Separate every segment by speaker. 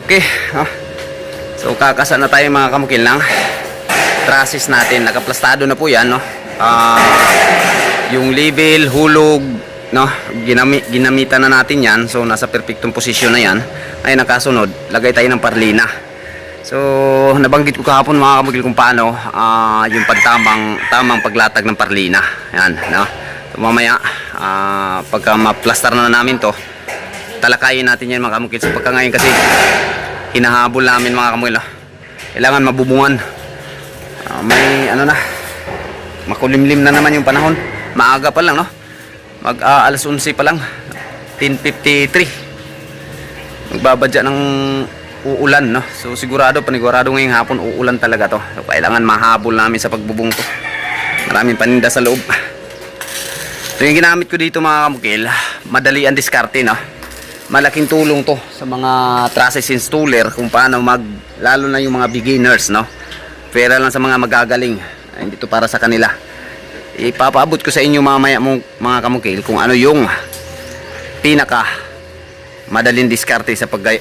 Speaker 1: Okay, so kakasa na tayo mga kamukil ng trusses natin. Nakaplastado na po yan, no? Yung level, hulog, no? Ginamitan na natin yan. So nasa perfectong posisyon na yan. Ay nakasunod, lagay tayo ng parlina. So nabanggit ko kahapon mga kamukil kung paano yung tamang paglatag ng parlina. Yan, no? So mamaya pagka ma-plaster na namin to, talakayin natin yan mga kamukil. So pagka ngayon kasi hinahabol namin mga kamukil, kailangan mabubungan. May ano na, makulimlim na naman yung panahon. Maaga pa lang, no? Alas 11 pa lang, 10:53. Magbabadya ng uulan, no? So sigurado, panigurado ngayong hapon uulan talaga to. So kailangan mahabol namin sa pagbubong to. Maraming paninda sa loob. So yung ginamit ko dito mga kamukil, madali ang diskarte, no? Malaking tulong to sa mga trusses installer kung paano lalo na yung mga beginners, no? Pera lang sa mga magagaling. Hindi to para sa kanila. Ipapaabot ko sa inyo mamaya mga kamukil kung ano yung pinaka madaling diskarte sa pag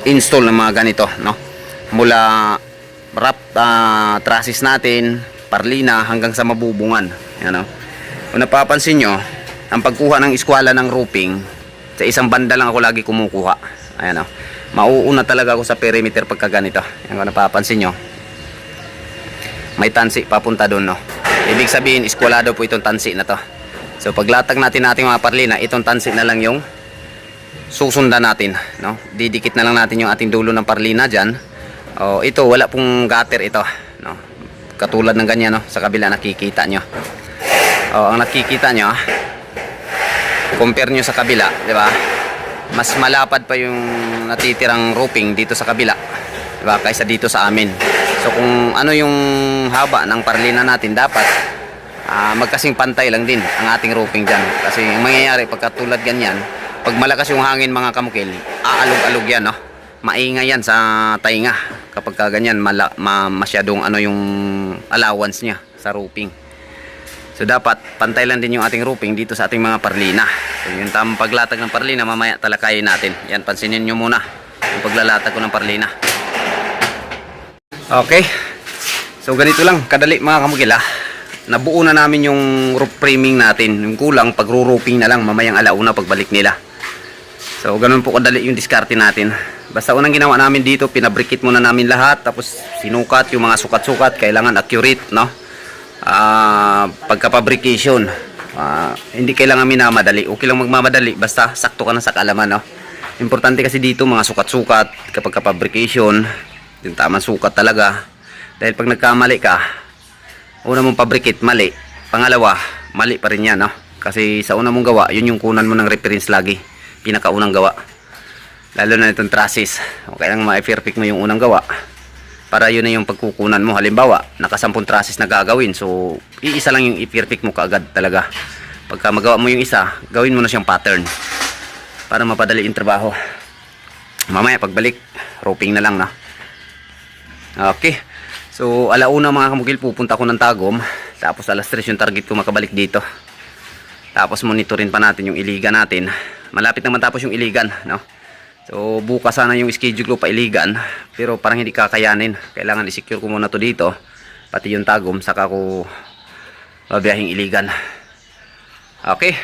Speaker 1: install ng mga ganito, no? Mula wrap trusses natin, parlina hanggang sa mabubungan. Yan, no? Kung napapansin nyo, ang pagkuha ng eskwala ng roofing, sa isang banda lang ako lagi kumukuha. Ayan, o. Mauuna talaga ako sa perimeter pagka ganito. Ayan, kung napapansin nyo, may tansi papunta doon, no? Ibig sabihin, eskwalado po itong tansi na to. So paglatag natin mga parlina, itong tansi na lang yung susundan natin, no? Didikit na lang natin yung ating dulo ng parlina dyan. O, ito, wala pong gutter ito, no? Katulad ng ganyan, no? Sa kabila nakikita nyo. O, ang nakikita nyo, compare nyo sa kabila, di ba? Mas malapad pa yung natitirang roofing dito sa kabila, di ba? Kaysa dito sa amin. So kung ano yung haba ng parlina natin, dapat magkasing pantay lang din ang ating roofing dyan. Kasi yung mangyayari pagkatulad ganyan, pag malakas yung hangin mga kamukil, aalog-alog yan, no? Maingay yan sa tainga kapag ganyan masyadong ano yung allowance niya sa roofing. So dapat pantay lang din yung ating roofing dito sa ating mga parlina. So yung tamang paglatag ng parlina, mamaya talakayin natin. Yan, pansinin nyo muna yung paglalatag ko ng parlina. Okay. So ganito lang kadali mga kamukil, nabuo na namin yung roof framing natin. Yung kulang pag-roofing na lang mamayang alauna pagbalik nila. So ganun po kadali yung diskarte natin. Basta unang ginawa namin dito, pinabrikit muna namin lahat. Tapos sinukat yung mga sukat-sukat. Kailangan accurate, no? Pagka-fabrication, hindi kailangan minamadali. Okay lang magmamadali basta sakto ka na sa kaalaman, no? Importante kasi dito mga sukat-sukat kapag ka-fabrication, yung tamang sukat talaga. Dahil pag nagkamali ka, una mong fabricate mali, pangalawa mali pa rin yan, no? Kasi sa una mong gawa, yun yung kunan mo ng reference lagi, pinakaunang gawa, lalo na itong trusses. Okay lang ma-perfect mo yung unang gawa para yun na yung pagkukunan mo. Halimbawa, naka-10 trusses na gagawin, so iisa lang yung i-perfect mo kaagad talaga. Pagka magawa mo yung isa, gawin mo na siyang pattern para mapadali yung trabaho. Mamaya pagbalik, roofing na lang, na. Okay, so alauna mga kamukil, pupunta ko ng Tagum. Tapos alas 3 yung target ko makabalik dito. Tapos monitorin pa natin yung iligan natin. Malapit naman tapos yung iligan, no? So bukas sana yung schedule ko pa iligan, pero parang hindi kakayanin. Kailangan i-secure ko muna to dito, pati yung Tagum, saka ko babiyahing iligan. Okay.